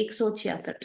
166।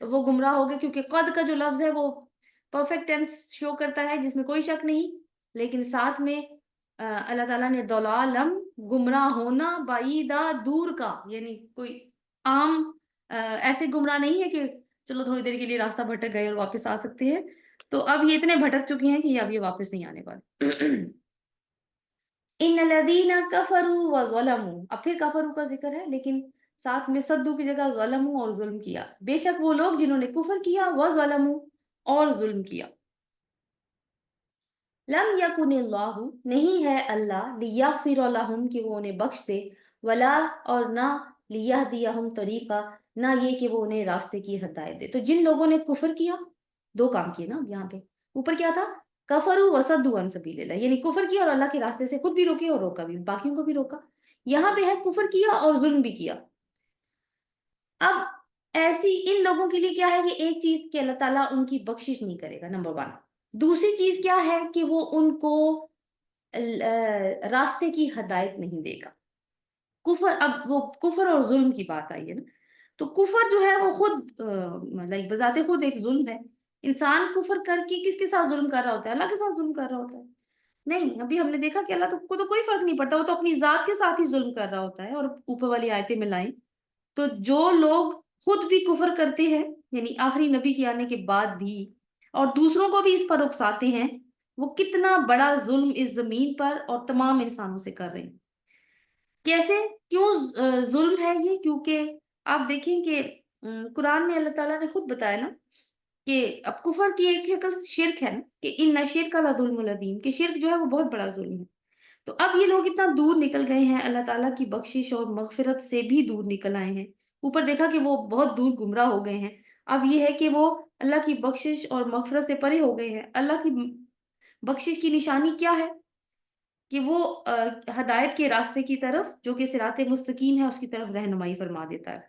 وہ گمراہ ہو گئے، کیونکہ قد کا جو لفظ ہے وہ پرفیکٹ ٹینس شو کرتا ہے جس میں کوئی شک نہیں، لیکن ساتھ میں اللہ تعالیٰ نے دلالم گمراہ ہونا بعیدہ دور کا، یعنی کوئی عام ایسے گمراہ نہیں ہے کہ چلو تھوڑی دیر کے لیے راستہ بھٹک گئے اور واپس آ سکتے ہیں، تو اب یہ اتنے بھٹک چکے ہیں کہ اب یہ واپس نہیں آنے والے۔ ان الذین کفروا وظلموا، اب پھر کفروا کا ذکر ہے لیکن ساتھ میں صدو کی جگہ ظلموا اور ظلم کیا، بے شک وہ لوگ جنہوں نے کفر کیا، وظلموا اور ظلم کیا۔ لم یکن اللہ، نہیں ہے اللہ، لیغفر لہم کہ وہ انہیں بخش دے، ولا اور نہ لیہدیہم طریقہ، نہ یہ کہ وہ انہیں راستے کی ہدایت دے۔ تو جن لوگوں نے کفر کیا، دو کام کیے نا اب یہاں پہ، اوپر کیا تھا؟ کفروا وصدوا عن سبیل اللہ، یعنی کفر کیا اور اللہ کے راستے سے خود بھی روکے اور روکا بھی، باقیوں کو بھی روکا۔ یہاں پہ ہے کفر کیا اور ظلم بھی کیا۔ اب ایسی ان لوگوں کے لیے کیا ہے کہ ایک چیز کہ اللہ تعالیٰ ان کی بخشش نہیں کرے گا، نمبر 1۔ دوسری چیز کیا ہے کہ وہ ان کو راستے کی ہدایت نہیں دے گا۔ کفر، اب وہ کفر اور ظلم کی بات آئی ہے نا، تو کفر جو ہے وہ خود لائک بذات خود ایک ظلم ہے۔ انسان کفر کر کے کس کے ساتھ ظلم کر رہا ہوتا ہے؟ اللہ کے ساتھ ظلم کر رہا ہوتا ہے؟ نہیں، ابھی ہم نے دیکھا کہ اللہ کو تو کوئی فرق نہیں پڑتا، وہ تو اپنی ذات کے ساتھ ہی ظلم کر رہا ہوتا ہے۔ اور اوپر والی آیتیں میں لائیں تو جو لوگ خود بھی کفر کرتے ہیں، یعنی آخری نبی کے آنے کے بعد بھی، اور دوسروں کو بھی اس پر اکساتے ہیں، وہ کتنا بڑا ظلم اس زمین پر اور تمام انسانوں سے کر رہے ہیں۔ کیسے؟ کیوں ظلم ہے یہ؟ کیونکہ آپ دیکھیں کہ قرآن میں اللہ تعالیٰ نے خود بتایا نا کہ اب کفر کی ایک شکل شرک ہے نا، کہ ان شرک لظلم العظیم، کہ شرک جو ہے وہ بہت بڑا ظلم ہے۔ تو اب یہ لوگ اتنا دور نکل گئے ہیں، اللہ تعالیٰ کی بخشش اور مغفرت سے بھی دور نکل آئے ہیں، اوپر دیکھا کہ وہ بہت دور گمراہ ہو گئے ہیں۔ اب یہ ہے کہ وہ اللہ کی بخشش اور مغفرت سے پرے ہو گئے ہیں۔ اللہ کی بخشش کی نشانی کیا ہے؟ کہ وہ ہدایت کے راستے کی طرف، جو کہ صراط مستقیم ہے، اس کی طرف رہنمائی فرما دیتا ہے،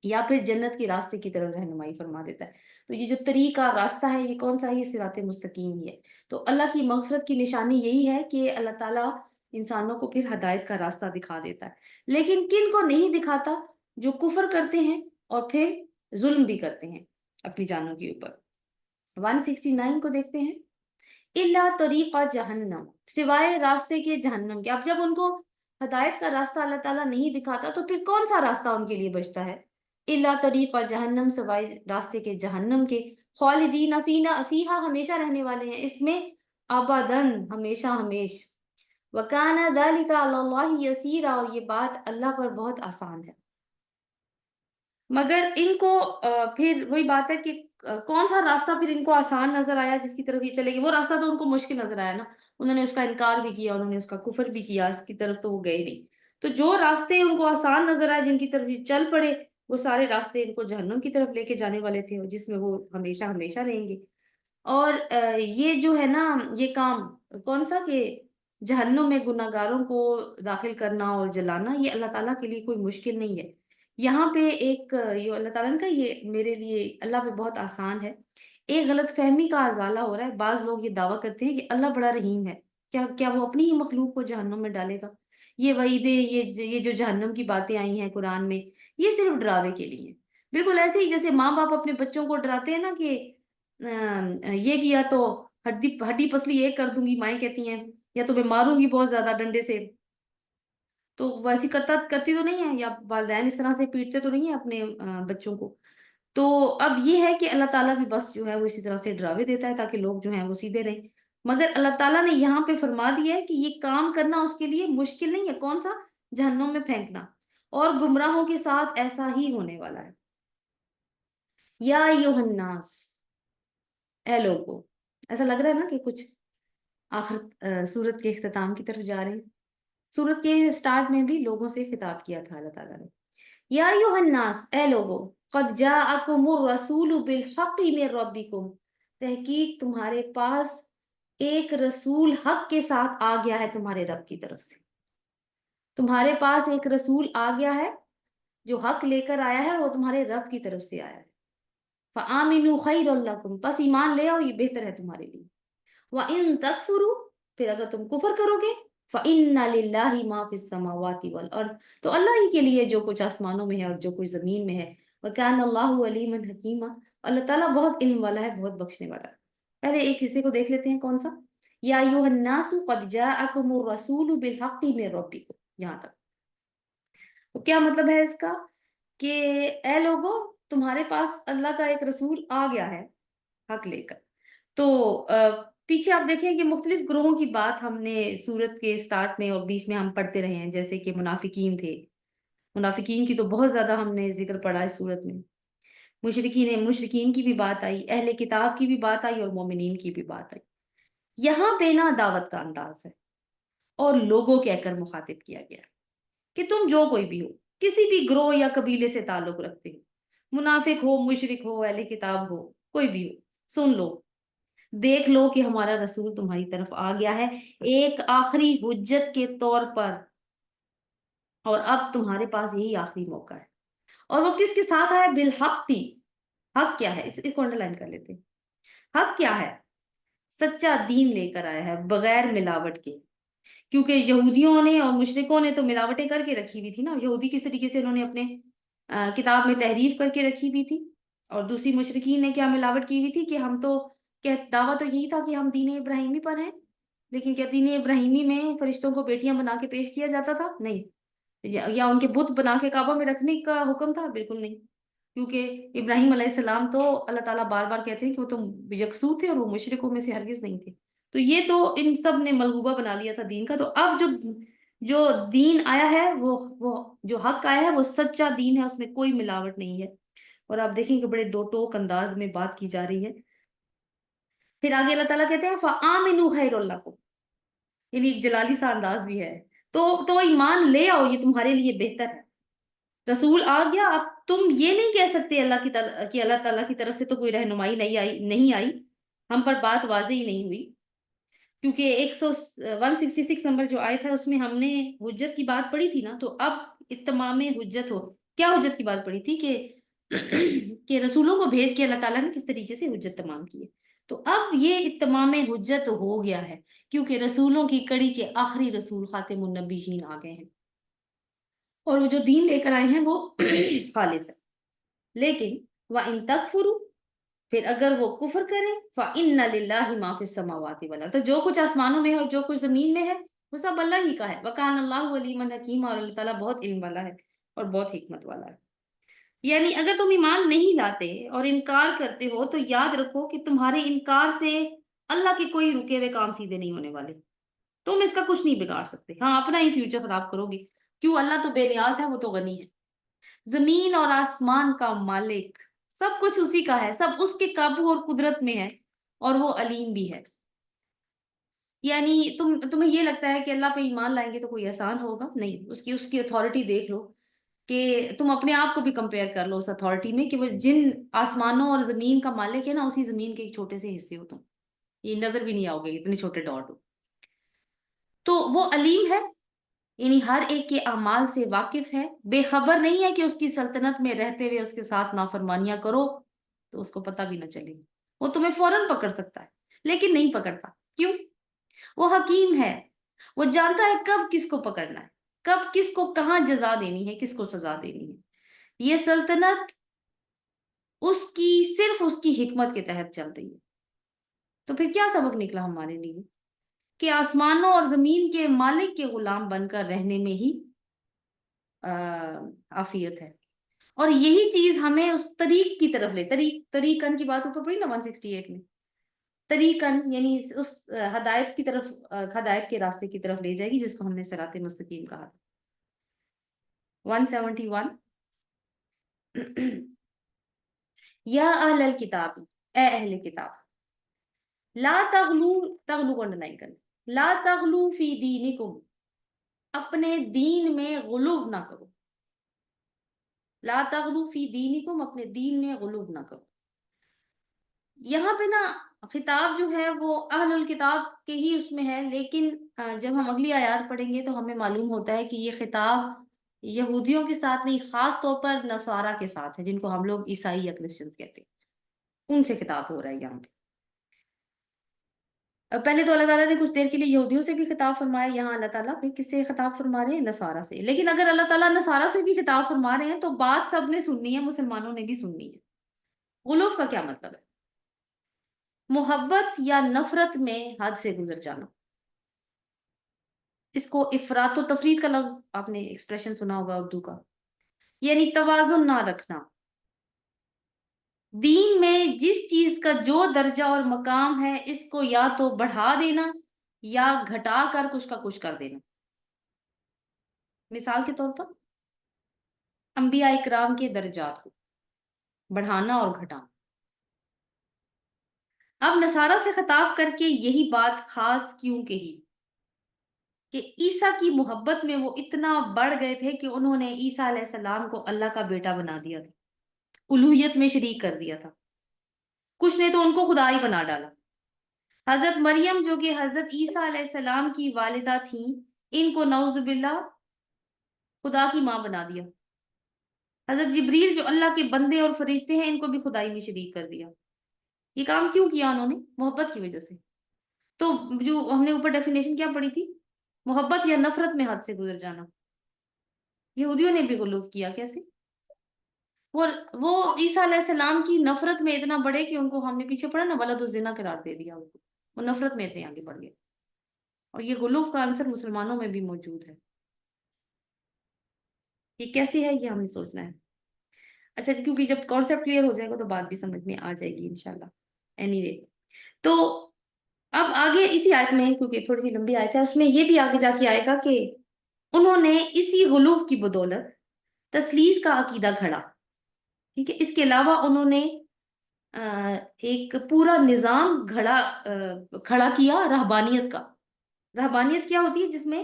یا پھر جنت کے راستے کی طرف رہنمائی فرما دیتا ہے۔ تو یہ جو طریقہ راستہ ہے، یہ کون سا ہے؟ یہ صراط مستقیم ہی ہے۔ تو اللہ کی مغفرت کی نشانی یہی ہے کہ اللہ تعالیٰ انسانوں کو پھر ہدایت کا راستہ دکھا دیتا ہے۔ لیکن کن کو نہیں دکھاتا؟ جو کفر کرتے ہیں اور پھر ظلم بھی کرتے ہیں اپنی جانوں کے اوپر۔ 169 کو دیکھتے ہیں۔ الا طریق جہنم، سوائے راستے کے جہنم کے۔ اب جب ان کو ہدایت کا راستہ اللہ تعالیٰ نہیں دکھاتا تو پھر کون سا راستہ ان کے لیے بچتا ہے؟ الا طریق جہنم، سوائے راستے کے جہنم کے، خالدین فیہا، ہمیشہ رہنے والے ہیں اس میں، ابدن، ہمیشہ ہمیش۔ وکان ذلک علی اللہ یسیرا، اور یہ بات اللہ پر بہت آسان ہے۔ مگر ان کو پھر وہی بات ہے کہ کون سا راستہ پھر ان کو آسان نظر آیا جس کی طرف یہ چلے گی؟ وہ راستہ تو ان کو مشکل نظر آیا نا، انہوں نے اس کا انکار بھی کیا، انہوں نے اس کا کفر بھی کیا، اس کی طرف تو وہ گئے نہیں۔ تو جو راستے ان کو آسان نظر آئے، جن کی طرف یہ چل پڑے، وہ سارے راستے ان کو جہنم کی طرف لے کے جانے والے تھے، جس میں وہ ہمیشہ ہمیشہ رہیں گے۔ اور یہ جو ہے نا، یہ کام کون سا کہ جہنم میں گناہ گاروں کو داخل کرنا اور جلانا، یہ اللہ تعالیٰ کے لیے کوئی مشکل نہیں ہے۔ یہاں پہ ایک یہ اللہ تعالیٰ نے کہا یہ میرے لیے اللہ پہ بہت آسان ہے۔ ایک غلط فہمی کا ازالہ ہو رہا ہے۔ بعض لوگ یہ دعویٰ کرتے ہیں کہ اللہ بڑا رحیم ہے، کیا وہ اپنی ہی مخلوق کو جہنم میں ڈالے گا؟ یہ وعیدیں، یہ جو جہنم کی باتیں آئی ہیں قرآن میں، یہ صرف ڈراوے کے لیے ہیں۔ بالکل ایسے ہی جیسے ماں باپ اپنے بچوں کو ڈراتے ہیں نا کہ یہ کیا تو ہڈی پسلی ایک کر دوں گی، مائیں کہتی ہیں، یا تمہیں ماروں گی بہت زیادہ ڈنڈے سے، تو ویسی کرتی تو نہیں ہے، یا والدین اس طرح سے پیٹتے تو نہیں ہیں اپنے بچوں کو۔ تو اب یہ ہے کہ اللہ تعالیٰ بھی بس جو ہے وہ اسی طرح سے ڈراوے دیتا ہے تاکہ لوگ جو ہیں وہ سیدھے رہیں۔ مگر اللہ تعالیٰ نے یہاں پہ فرما دیا ہے کہ یہ کام کرنا اس کے لیے مشکل نہیں ہے۔ کون سا؟ جہنم میں پھینکنا، اور گمراہوں کے ساتھ ایسا ہی ہونے والا ہے۔ یا ایھا الناس، اے لوگو، ایسا لگ رہا ہے نا کہ کچھ آخر سورت کے اختتام کی طرف جا رہے ہیں۔ سورت کے سٹارٹ میں بھی لوگوں سے خطاب کیا تھا اللہ تعالیٰ نے۔ یا ایھا الناس، اے لوگو، قد جاءکم الرسول بالحق من ربکم، تحقیق تمہارے پاس ایک رسول حق کے ساتھ آ گیا ہے تمہارے رب کی طرف سے۔ تمہارے پاس ایک رسول آ گیا ہے جو حق لے کر آیا ہے، اور وہ تمہارے رب کی طرف سے آیا ہے۔ فآمنوا خیر لکم، بس ایمان لے آؤ، یہ بہتر ہے تمہارے لیے۔ وَإِن تَكْفُرُوا، پھر اگر تم کفر کرو گے، فَإِنَّ لِلَّهِ مَا فِي السَّمَاوَاتِ وَالْأَرْضِ، تو اللہ ہی کے لیے جو کچھ آسمانوں میں ہے اور جو کچھ زمین میں ہے۔ وَكَانَ اللَّهُ عَلِيمًا حَكِيمًا، اللہ تعالیٰ بہت علم والا ہے، بہت بخشنے والا ہے۔ پہلے ایک حصے کو دیکھ لیتے ہیں، کون سا؟ یا ایھا الناس قد جاءکم الرسول بالحق من ربکم، یہاں تک۔ تو کیا مطلب ہے اس کا؟ کہ اے لوگو، تمہارے پاس اللہ کا ایک رسول آ گیا ہے حق لے کر۔ تو پیچھے آپ دیکھیں کہ مختلف گروہوں کی بات ہم نے سورت کے سٹارٹ میں اور بیچ میں ہم پڑھتے رہے ہیں، جیسے کہ منافقین تھے۔ منافقین کی تو بہت زیادہ ہم نے ذکر پڑھا ہے سورت میں۔ مشرکین کی بھی بات آئی، اہل کتاب کی بھی بات آئی، اور مومنین کی بھی بات آئی۔ یہاں پہ نا دعوت کا انداز ہے، اور لوگوں کہہ کر مخاطب کیا گیا کہ تم جو کوئی بھی ہو، کسی بھی گروہ یا قبیلے سے تعلق رکھتے ہو، منافق ہو، مشرک ہو، اہل کتاب ہو، کوئی بھی ہو، سن لو، دیکھ لو کہ ہمارا رسول تمہاری طرف آ گیا ہے ایک آخری حجت کے طور پر، اور اب تمہارے پاس یہی آخری موقع ہے۔ اور وہ کس کے ساتھ آیا؟ بالحق تھی۔ حق کیا ہے؟ اس کو انڈر لائن کر لیتے ہیں۔ حق کیا ہے؟ سچا دین لے کر آیا ہے، بغیر ملاوٹ کے۔ کیونکہ یہودیوں نے اور مشرکوں نے تو ملاوٹیں کر کے رکھی ہوئی تھی نا۔ یہودی کس طریقے سے انہوں نے اپنے کتاب میں تحریف کر کے رکھی ہوئی تھی، اور دوسری مشرکین نے کیا ملاوٹ کی ہوئی تھی کہ ہم تو دعویٰ تو یہی تھا کہ ہم دین ابراہیمی پر ہیں، لیکن کیا دین ابراہیمی میں فرشتوں کو بیٹیاں بنا کے پیش کیا جاتا تھا؟ نہیں۔ یا ان کے بت بنا کے کعبہ میں رکھنے کا حکم تھا؟ بالکل نہیں۔ کیونکہ ابراہیم علیہ السلام تو اللہ تعالیٰ بار بار کہتے ہیں کہ وہ تو یکسو تھے، اور وہ مشرکوں میں سے ہرگز نہیں تھے۔ تو یہ تو ان سب نے ملغوبہ بنا لیا تھا دین کا۔ تو اب جو دین آیا ہے، وہ جو حق آیا ہے، وہ سچا دین ہے، اس میں کوئی ملاوٹ نہیں ہے۔ اور آپ دیکھیں کہ بڑے دو ٹوک انداز میں بات کی جا رہی ہے۔ پھر آگے اللہ تعالیٰ کہتے ہیں فَآمِنُوا خَيْرٌ لَكُمْ، یعنی ایک جلالی سا انداز بھی ہے۔ تو ایمان لے آؤ، یہ تمہارے لیے بہتر ہے۔ رسول آ گیا، اب تم یہ نہیں کہہ سکتے کہ اللہ تعالیٰ کی طرف سے تو کوئی رہنمائی نہیں آئی، ہم پر بات واضح ہی نہیں ہوئی۔ کیونکہ 166 نمبر جو آیت ہے، اس میں ہم نے حجت کی بات پڑھی تھی نا۔ تو اب اتمام حجت ہو، کیا حجت کی بات پڑھی تھی؟ کہ رسولوں کو بھیج کے اللہ تعالیٰ نے کس طریقے سے حجت تمام کی ہے۔ تو اب یہ اتمام حجت ہو گیا ہے، کیونکہ رسولوں کی کڑی کے آخری رسول خاتم النبیین آ گئے ہیں، اور وہ جو دین لے کر آئے ہیں وہ خالص ہے۔ لیکن وَإِن تَكْفُرُوا، پھر اگر وہ کفر کریں، فَإِنَّ لِلَّهِ مَا فِي السَّمَاوَاتِ وَالْأَرْضِ، تو جو کچھ آسمانوں میں ہے اور جو کچھ زمین میں ہے، وہ سب اللہ ہی کا ہے۔ وَكَانَ اللَّهُ عَلِيمًا حَكِيمًا، اور اللہ تعالیٰ بہت علم والا ہے اور بہت حکمت والا ہے۔ یعنی اگر تم ایمان نہیں لاتے اور انکار کرتے ہو، تو یاد رکھو کہ تمہارے انکار سے اللہ کے کوئی رکے ہوئے کام سیدھے نہیں ہونے والے۔ تم اس کا کچھ نہیں بگاڑ سکتے، ہاں اپنا ہی فیوچر خراب کرو گے۔ کیوں؟ اللہ تو بے نیاز ہے، وہ تو غنی ہے، زمین اور آسمان کا مالک، سب کچھ اسی کا ہے، سب اس کے قابو اور قدرت میں ہے، اور وہ علیم بھی ہے۔ یعنی تمہیں یہ لگتا ہے کہ اللہ پہ ایمان لائیں گے تو کوئی آسان ہوگا؟ نہیں، اس کی اتھارٹی دیکھ لو، کہ تم اپنے آپ کو بھی کمپیئر کر لو اس اتھارٹی میں، کہ وہ جن آسمانوں اور زمین کا مالک ہے نا، اسی زمین کے ایک چھوٹے سے حصے ہو تم، یہ نظر بھی نہیں آؤ گے، اتنے چھوٹے ڈاٹ ہو۔ تو وہ علیم ہے، یعنی ہر ایک کے اعمال سے واقف ہے، بے خبر نہیں ہے کہ اس کی سلطنت میں رہتے ہوئے اس کے ساتھ نافرمانیاں کرو تو اس کو پتہ بھی نہ چلے۔ وہ تمہیں فوراً پکڑ سکتا ہے، لیکن نہیں پکڑتا۔ کیوں؟ وہ حکیم ہے، وہ جانتا ہے کب کس کو پکڑنا ہے، کب کس کو کہاں جزا دینی ہے، کس کو سزا دینی ہے۔ یہ سلطنت صرف اس کی حکمت کے تحت چل رہی ہے۔ تو پھر کیا سبق نکلا ہمارے لیے؟ کہ آسمانوں اور زمین کے مالک کے غلام بن کر رہنے میں ہی عافیت ہے، اور یہی چیز ہمیں اس طریق کی طرف طریقن کی بات اوپر پڑی نا 168 میں، طریقن یعنی اس ہدایت کی طرف، ہدایت کے راستے کی طرف لے جائے گی، جس کو ہم نے صراط مستقیم کہا تھا۔ 171 یا اہل الکتاب، اے اہل کتاب، لا تغلو کو انڈرلائن کرنا، لا تغلو فی دینکم، اپنے دین میں غلو نہ کرو۔ لا تغلو فی دینکم، اپنے دین میں غلو نہ کرو۔ یہاں پہ نا خطاب جو ہے وہ اہل الکتاب کے ہی اس میں ہے، لیکن جب ہم اگلی آیات پڑھیں گے تو ہمیں معلوم ہوتا ہے کہ یہ خطاب یہودیوں کے ساتھ نہیں، خاص طور پر نصارہ کے ساتھ ہے، جن کو ہم لوگ عیسائی یا کرسچنز کہتے ہیں، ان سے خطاب ہو رہا ہے یہاں پہ۔ پہلے تو اللہ تعالیٰ نے کچھ دیر کے لیے یہودیوں سے بھی خطاب فرمایا، یہاں اللہ تعالیٰ پھر کس سے خطاب فرما رہے ہیں؟ نصارہ سے. لیکن اگر اللہ تعالیٰ نصارہ سے بھی خطاب فرما رہے ہیں تو بات سب نے سننی ہے، مسلمانوں نے بھی سننی ہے. غلوف کا کیا مطلب ہے؟ محبت یا نفرت میں حد سے گزر جانا. اس کو افراط و تفرید کا لفظ آپ نے ایکسپریشن سنا ہوگا اردو کا، یعنی توازن نہ رکھنا. دین میں جس چیز کا جو درجہ اور مقام ہے اس کو یا تو بڑھا دینا یا گھٹا کر کچھ کا کچھ کر دینا. مثال کے طور پر انبیاء اکرام کے درجات کو بڑھانا اور گھٹانا. اب نصارہ سے خطاب کر کے یہی بات خاص کیوں کہی کہ عیسیٰ کی محبت میں وہ اتنا بڑھ گئے تھے کہ انہوں نے عیسیٰ علیہ السلام کو اللہ کا بیٹا بنا دیا تھا، الوہیت میں شریک کر دیا تھا. کچھ نے تو ان کو خدا ہی بنا ڈالا. حضرت مریم جو کہ حضرت عیسیٰ علیہ السلام کی والدہ تھیں، ان کو نعوذ باللہ خدا کی ماں بنا دیا. حضرت جبریل جو اللہ کے بندے اور فرشتے ہیں، ان کو بھی خدائی میں شریک کر دیا. یہ کام کیوں کیا انہوں نے؟ محبت کی وجہ سے. تو جو ہم نے اوپر ڈیفینیشن کیا پڑھی تھی، محبت یا نفرت میں حد سے گزر جانا. یہودیوں نے بھی غلوف کیا. کیسے؟ وہ عیسیٰ علیہ السلام کی نفرت میں اتنا بڑھے کہ ان کو ہم نے پیچھے پڑھا نا ولد الزنا قرار دے دیا. ان کو وہ نفرت میں اتنے آگے بڑھ گئے. اور یہ غلوف کا عنصر مسلمانوں میں بھی موجود ہے. یہ کیسے ہے یہ ہمیں سوچنا ہے. اچھا کیونکہ جب کانسیپٹ کلیئر ہو جائے گا تو بات بھی سمجھ میں آ جائے گی انشاءاللہ. اینی وے، تو اب آگے اسی آیت میں، کیونکہ تھوڑی سی لمبی آیت ہے، اس میں یہ بھی آگے جا کے آئے گا کہ انہوں نے اسی غلوف کی بدولت تثلیث کا عقیدہ گھڑا. ٹھیک ہے، اس کے علاوہ انہوں نے ایک پورا نظام کھڑا کیا رہبانیت کا. رہبانیت کیا ہوتی ہے؟ جس میں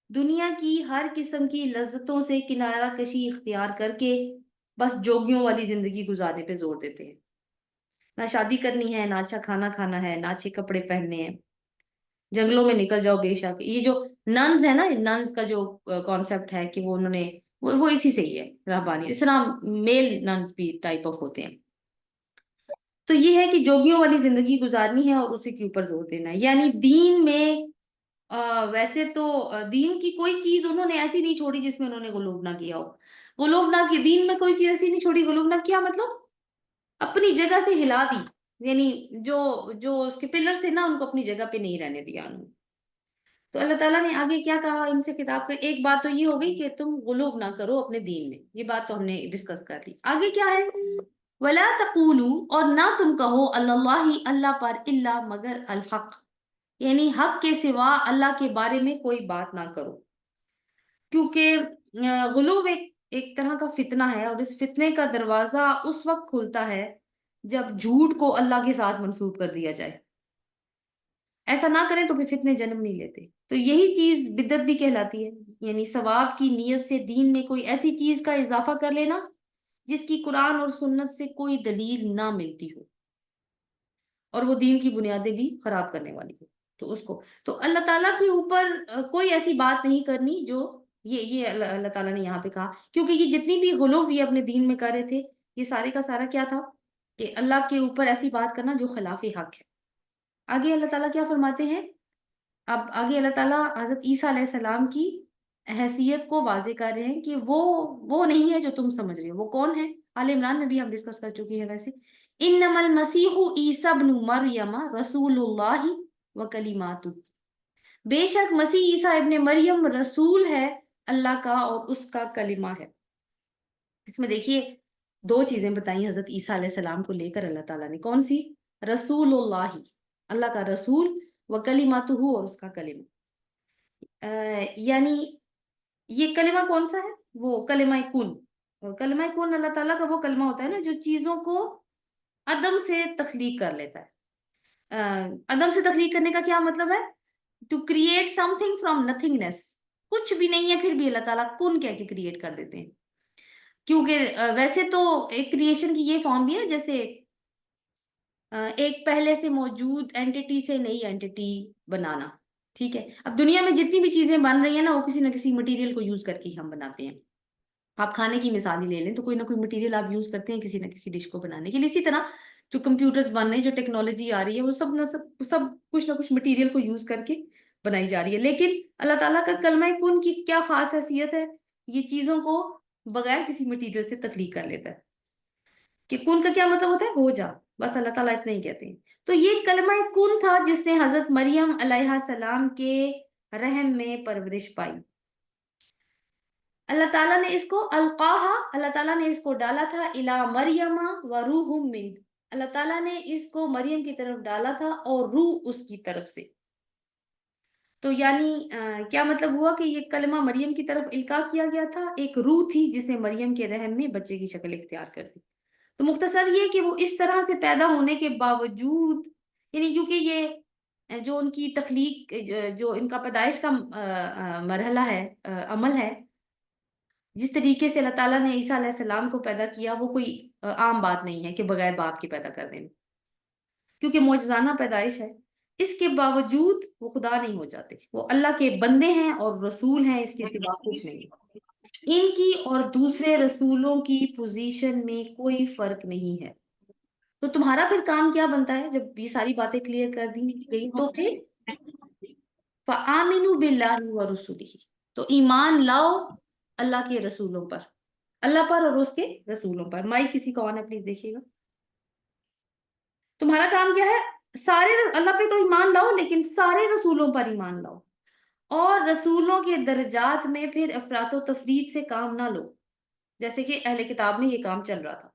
دنیا کی ہر قسم کی لذتوں سے کنارہ کشی اختیار کر کے بس جوگیوں والی زندگی گزارنے پہ زور دیتے ہیں. نہ شادی کرنی ہے، نہ اچھا کھانا کھانا ہے، نہ اچھے کپڑے پہننے ہیں، جنگلوں میں نکل جاؤ بے شک. یہ جو ننز ہے نا، ننز کا جو کانسیپٹ ہے کہ وہ انہوں نے وہ اسی سے ہی ہے رہبانی. اس طرح میل ننز بھی ٹائپ آف ہوتے ہیں. تو یہ ہے کہ جوگیوں والی زندگی گزارنی ہے اور اسی کے اوپر زور دینا ہے. یعنی دین میں ویسے تو دین کی کوئی چیز انہوں نے ایسی نہیں چھوڑی جس میں انہوں نے غلوف نہ کیا ہو. غلوف نہ کی دین میں کوئی چیز ایسی نہیں چھوڑی غلوف نہ کیا، مطلب اپنی جگہ سے ہلا دی. یعنی جو اس کے پلر سے نا، ان کو اپنی جگہ پہ نہیں رہنے دیا انہوں نے. تو اللہ تعالیٰ نے آگے کیا کہا ان سے خطاب کر؟ ایک بات تو یہ ہو گئی کہ تم غلوف نہ کرو اپنے دین میں. یہ بات تو ہم نے ڈسکس کر لی. آگے کیا ہے؟ وَلَا تَقُولُوا، اور نہ تم کہو، اللہ اللہ پر، الا مگر الحق، یعنی حق کے سوا اللہ کے بارے میں کوئی بات نہ کرو. کیونکہ غلوف ایک طرح کا فتنہ ہے، اور اس فتنے کا دروازہ اس وقت کھلتا ہے جب جھوٹ کو اللہ کے ساتھ منسوب کر دیا جائے. ایسا نہ کریں تو پھر فتنے جنم نہیں لیتے. تو یہی چیز بدعت بھی کہلاتی ہے، یعنی ثواب کی نیت سے دین میں کوئی ایسی چیز کا اضافہ کر لینا جس کی قرآن اور سنت سے کوئی دلیل نہ ملتی ہو اور وہ دین کی بنیادیں بھی خراب کرنے والی ہو. تو اس کو تو اللہ تعالیٰ کے اوپر کوئی ایسی بات نہیں کرنی جو یہ اللہ تعالیٰ نے یہاں پہ کہا. کیونکہ یہ جتنی بھی غلوف یہ اپنے دین میں کر رہے تھے، یہ سارے کا سارا کیا تھا؟ کہ اللہ کے اوپر ایسی بات کرنا جو خلاف حق ہے. آگے اللہ تعالیٰ کیا فرماتے ہیں؟ اب آگے اللہ تعالیٰ حضرت عیسیٰ علیہ السلام کی حیثیت کو واضح کر رہے ہیں کہ وہ نہیں ہے جو تم سمجھ رہے ہو. وہ کون ہے؟ آل عمران میں بھی ہم ڈسکس کر چکی ہے. ویسے انما المسیح عیسی ابن مریم رسول اللہ و کلماتہ، بے شک مسیح عیسیٰ ابن مریم رسول ہے اللہ کا اور اس کا کلمہ ہے. اس میں دیکھیے دو چیزیں بتائیں حضرت عیسیٰ علیہ السلام کو لے کر اللہ تعالیٰ نے. کون سی؟ رسول اللہ، اللہ کا رسول، و کلماتہ، اور اس کا کلمہ. یعنی یہ کلمہ کون سا ہے؟ وہ کلمہ کن. اور کلمہ کن اللہ تعالیٰ کا وہ کلمہ ہوتا ہے نا جو چیزوں کو عدم سے تخلیق کر لیتا ہے. عدم سے تخلیق کرنے کا کیا مطلب ہے؟ To create something from nothingness. کچھ بھی نہیں ہے پھر بھی اللہ تعالیٰ کن کہہ کے کریٹ کر دیتے ہیں. کیونکہ ویسے تو ایک کریشن کی یہ فارم بھی ہے جیسے ایک پہلے سے موجود اینٹیٹی سے نئی اینٹیٹی بنانا. ٹھیک ہے، اب دنیا میں جتنی بھی چیزیں بن رہی ہیں نا، وہ کسی نہ کسی مٹیریل کو یوز کر کے ہم بناتے ہیں. آپ کھانے کی مثال ہی لے لیں تو کوئی نہ کوئی مٹیریل آپ یوز کرتے ہیں کسی نہ کسی ڈش کو بنانے کے لیے. اسی طرح جو کمپیوٹرز بن رہے ہیں، جو ٹیکنالوجی آ رہی ہے، وہ سب کچھ نہ کچھ مٹیریل کو یوز کر کے بنائی جا رہی ہے. لیکن اللہ تعالیٰ کا کلمہ کن کی کیا خاص حیثیت ہے؟ یہ چیزوں کو بغیر کسی مٹیریل سے تخلیق کر لیتا ہے. کہ کن کا کیا مطلب ہوتا ہے؟ ہو جا. بس اللہ تعالیٰ اتنا ہی کہتے ہیں. تو یہ کلمہ کن تھا جس نے حضرت مریم علیہ السلام کے رحم میں پرورش پائی. اللہ تعالیٰ نے اس کو القاہا، اللہ تعالیٰ نے اس کو ڈالا تھا الی مریم و روح من، اللہ تعالیٰ نے اس کو مریم کی طرف ڈالا تھا اور روح اس کی طرف سے. تو یعنی کیا مطلب ہوا کہ یہ کلمہ مریم کی طرف القاء کیا گیا تھا، ایک روح تھی جس نے مریم کے رحم میں بچے کی شکل اختیار کر دی. تو مختصر یہ کہ وہ اس طرح سے پیدا ہونے کے باوجود، یعنی کیونکہ یہ جو ان کی تخلیق، جو ان کا پیدائش کا مرحلہ ہے، عمل ہے، جس طریقے سے اللہ تعالیٰ نے عیسیٰ علیہ السلام کو پیدا کیا، وہ کوئی عام بات نہیں ہے کہ بغیر باپ کے پیدا کر دیں، کیونکہ معجزانہ پیدائش ہے. اس کے باوجود وہ خدا نہیں ہو جاتے، وہ اللہ کے بندے ہیں اور رسول ہیں، اس کے سوا کچھ نہیں. ان کی اور دوسرے رسولوں کی پوزیشن میں کوئی فرق نہیں ہے. تو تمہارا پھر کام کیا بنتا ہے جب یہ ساری باتیں کلیئر کر دی گئی؟ تو پھر فآمنوا باللہ ورسولہ، تو ایمان لاؤ اللہ کے رسولوں پر، اللہ پر اور اس کے رسولوں پر. مائک کسی کو آن ہے پلیز دیکھیے گا. تمہارا کام کیا ہے؟ سارے اللہ پہ تو ایمان لاؤ، لیکن سارے رسولوں پر ایمان لاؤ، اور رسولوں کے درجات میں پھر افراط و تفریط سے کام نہ لو جیسے کہ اہل کتاب میں یہ کام چل رہا تھا.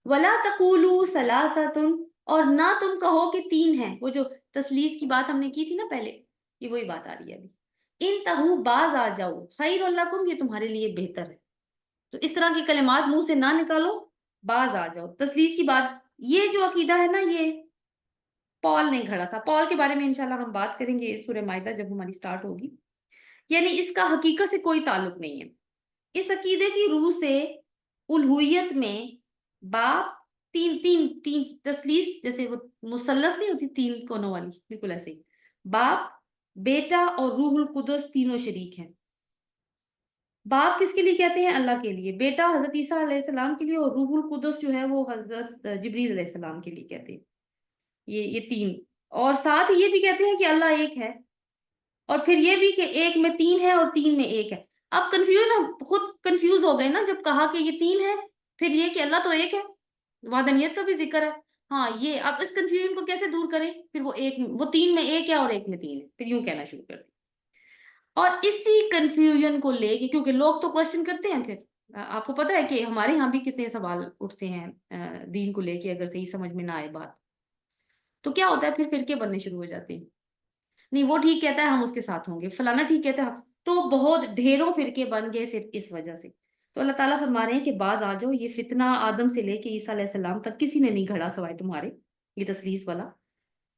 وَلَا تَقُولُوا ثَلَاثَةٌ، اور نہ تم کہو کہ تین ہیں. وہ جو تثلیث کی بات ہم نے کی تھی نا پہلے، یہ وہی بات آ رہی ہے ابھی. انتہو، باز آ جاؤ، خیر لکم، یہ تمہارے لیے بہتر ہے. تو اس طرح کی کلمات منہ سے نہ نکالو، باز آ جاؤ. تثلیث کی بات، یہ جو عقیدہ ہے نا، یہ پال نے گھڑا تھا. پال کے بارے میں انشاءاللہ ہم بات کریں گے سورہ مائدہ جب ہماری سٹارٹ ہوگی. یعنی اس کا حقیقت سے کوئی تعلق نہیں ہے. اس عقیدے کی روح سے الوہیت میں باپ، تین تین تین تثلیث، جیسے وہ مثلث نہیں ہوتی تین کونوں والی، بالکل ایسے ہی باپ، بیٹا اور روح القدس تینوں شریک ہیں. باپ کس کے لیے کہتے ہیں؟ اللہ کے لیے. بیٹا حضرت عیسیٰ علیہ السلام کے لیے، اور روح القدس جو ہے وہ حضرت جبریل علیہ السلام کے لیے کہتے ہیں. یہ تین. اور ساتھ یہ بھی کہتے ہیں کہ اللہ ایک ہے، اور پھر یہ بھی کہ ایک میں تین ہے اور تین میں ایک ہے. اب خود کنفیوز ہو گئے نا جب کہا کہ یہ تین ہے، پھر یہ کہ اللہ تو ایک ہے، وحدانیت کا بھی ذکر ہے. ہاں، یہ اب اس کنفیوژن کو کیسے دور کریں؟ پھر وہ تین میں ایک ہے اور ایک میں تین ہے، پھر یوں کہنا شروع کر دیں. اور اسی کنفیوژن کو لے کے، کیونکہ لوگ تو کوشچن کرتے ہیں، پھر آپ کو پتا ہے کہ ہمارے یہاں بھی کتنے سوال اٹھتے ہیں دین کو لے کے، اگر صحیح سمجھ میں نہ آئے بات تو کیا ہوتا ہے، پھر فرقے بننے شروع ہو جاتے ہیں. نہیں، وہ ٹھیک کہتا ہے ہم اس کے ساتھ ہوں گے، فلانا ٹھیک کہتا ہے، تو بہت ڈھیروں فرقے بن گئے صرف اس وجہ سے. تو اللہ تعالیٰ فرما رہے ہیں کہ باز آ جاؤ، یہ فتنہ آدم سے لے کے عیسیٰ علیہ السلام تک کسی نے نہیں گھڑا سوائے تمہارے، یہ تثلیث والا.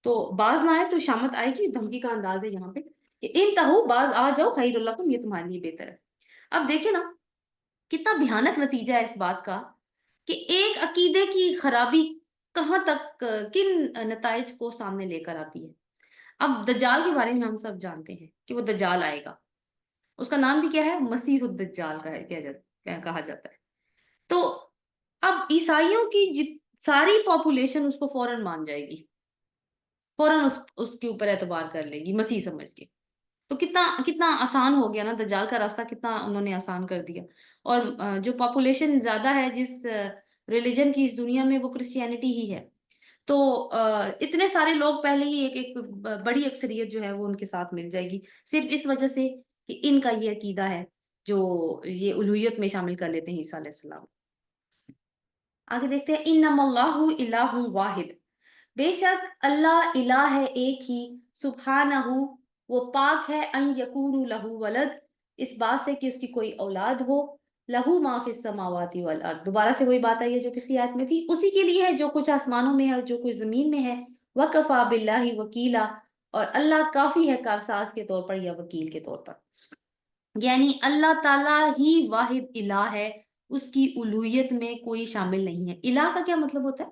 تو باز نہ آئے تو شامت آئے گی، دھمکی کا انداز ہے یہاں پہ کہ انتہو، باز آ جاؤ، خیر لکم، یہ تمہارے لیے بہتر ہے. اب دیکھیں نا کتنا بھیانک نتیجہ ہے اس بات کا کہ ایک عقیدے کی خرابی کہاں تک، کن نتائج کو سامنے لے کر آتی ہے. اب دجال کے بارے میں ہم سب جانتے ہیں کہ وہ دجال آئے گا، اس کا نام بھی کیا ہے؟ مسیح الدجال کہا جاتا ہے. تو اب عیسائیوں کی ساری پاپولیشن اس کو فوراً مان جائے گی، فوراً اس کے اوپر اعتبار کر لے گی مسیح سمجھ کے. تو کتنا آسان ہو گیا نا، دجال کا راستہ کتنا انہوں نے آسان کر دیا. اور جو پاپولیشن زیادہ ہے جس ریلیجن کی اس دنیا میں، وہ کرسچینٹی ہی ہے. تو اتنے سارے لوگ پہلے ہی ایک بڑی اکثریت جو ہے وہ ان کے ساتھ مل جائے گی، صرف اس وجہ سے کہ ان کا یہ عقیدہ ہے جو یہ الوہیت میں شامل کر لیتے ہیں عیسیٰ علیہ السلام. آگے دیکھتے ہیں، انما اللہ الہ واحد، بے شک اللہ الہ ہے ایک ہی، سبحانہ، وہ پاک ہے، ان یکون لہ ولد، اس بات سے کہ اس کی کوئی اولاد ہو، لہو ما فی السماوات والارض، دوبارہ سے وہی بات آئی ہے جو پچھلی آیت میں تھی، اسی کے لیے ہے جو کچھ آسمانوں میں ہے اور جو کچھ زمین میں ہے. وکفا باللہ وکیلا، اور اللہ کافی ہے کارساز کے طور پر یا وکیل کے طور پر. یعنی اللہ تعالیٰ ہی واحد الہ ہے، اس کی الوہیت میں کوئی شامل نہیں ہے. الہ کا کیا مطلب ہوتا ہے؟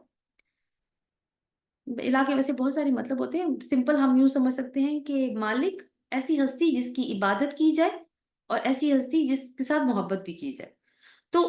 الہ کے ویسے بہت سارے مطلب ہوتے ہیں، سمپل ہم یوں سمجھ سکتے ہیں کہ مالک، ایسی ہستی جس کی عبادت کی جائے، اور ایسی ہستی جس کے ساتھ محبت بھی کی جائے. تو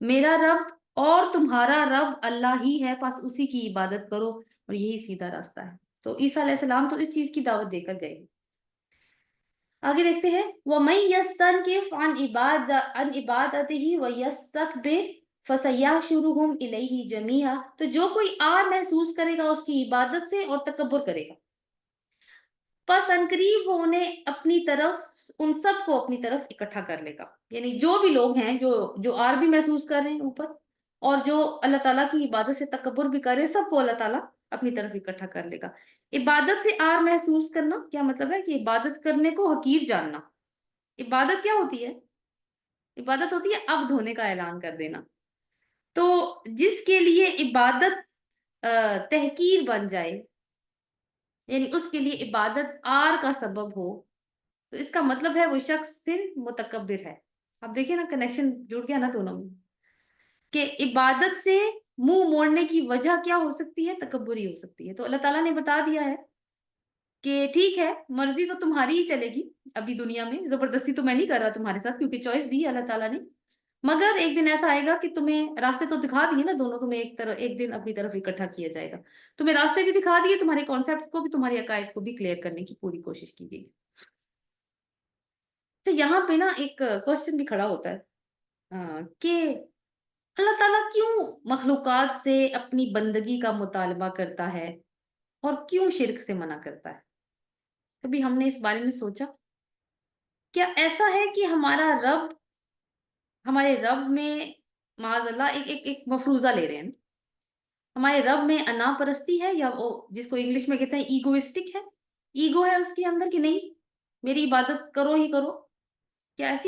میرا رب اور تمہارا رب اللہ ہی ہے، بس اسی کی عبادت کرو اور یہی سیدھا راستہ ہے۔ تو عیسیٰ علیہ السلام تو اس چیز کی دعوت دے کر گئے۔ آگے دیکھتے ہیں وَمَن يَسْتَنْكِفْ عَنْ عِبَادَتِهِ وَيَسْتَكْبِرْ فَسَيَحْشُرُهُمْ إِلَيْهِ جَمِيعًا، تو جو کوئی آر محسوس کرے گا اس کی عبادت سے اور تکبر کرے گا، پس عنقریب وہ انہیں اپنی طرف، ان سب کو اپنی طرف اکٹھا کر لے گا۔ یعنی جو بھی لوگ ہیں جو آر بھی محسوس کر رہے ہیں اوپر، اور جو اللہ تعالیٰ کی عبادت سے تکبر بھی کر رہے ہیں، سب کو اللہ تعالیٰ اپنی طرف اکٹھا کر لے گا۔ عبادت سے آر محسوس کرنا کیا مطلب ہے؟ کہ عبادت کرنے کو حقیر جاننا۔ عبادت کیا ہوتی ہے؟ عبادت ہوتی ہے عبد ہونے کا اعلان کر دینا۔ تو جس کے لیے عبادت تحقیر بن جائے، یعنی اس کے لیے عبادت آر کا سبب ہو، تو اس کا مطلب ہے وہ شخص پھر متکبر ہے۔ اب دیکھیں نا، کنیکشن جڑ گیا نا دونوں میں، کہ عبادت سے منہ موڑنے کی وجہ کیا ہو سکتی ہے؟ تکبر ہی ہو سکتی ہے۔ تو اللہ تعالیٰ نے بتا دیا ہے کہ ٹھیک ہے، مرضی تو تمہاری ہی چلے گی ابھی دنیا میں، زبردستی تو میں نہیں کر رہا تمہارے ساتھ، کیونکہ چوائس دی ہے اللہ تعالیٰ نے، مگر ایک دن ایسا آئے گا کہ تمہیں راستے تو دکھا دیے نا دونوں، تمہیں ایک دن اپنی طرف اکٹھا کیا جائے گا، تمہیں راستے بھی دکھا دیے، تمہارے کانسیپٹ کو بھی، تمہاری عقائد کو بھی کلیئر کرنے کی پوری کوشش کی گئی۔ تو یہاں پہ نا ایک کوشچن بھی کھڑا ہوتا ہے کہ اللہ تعالیٰ کیوں مخلوقات سے اپنی بندگی کا مطالبہ کرتا ہے اور کیوں شرک سے منع کرتا ہے؟ کبھی ہم نے اس بارے میں سوچا؟ کیا ایسا ہے کہ ہمارے رب میں معاذ اللہ ایک مفروضہ لے رہے ہیں، ہمارے رب میں انا پرستی ہے، یا وہ جس کو انگلش میں کہتے ہیں ایگوئسٹک ہے، ایگو ہے اس کے اندر کہ نہیں میری عبادت کرو ہی کرو؟ کیا ایسی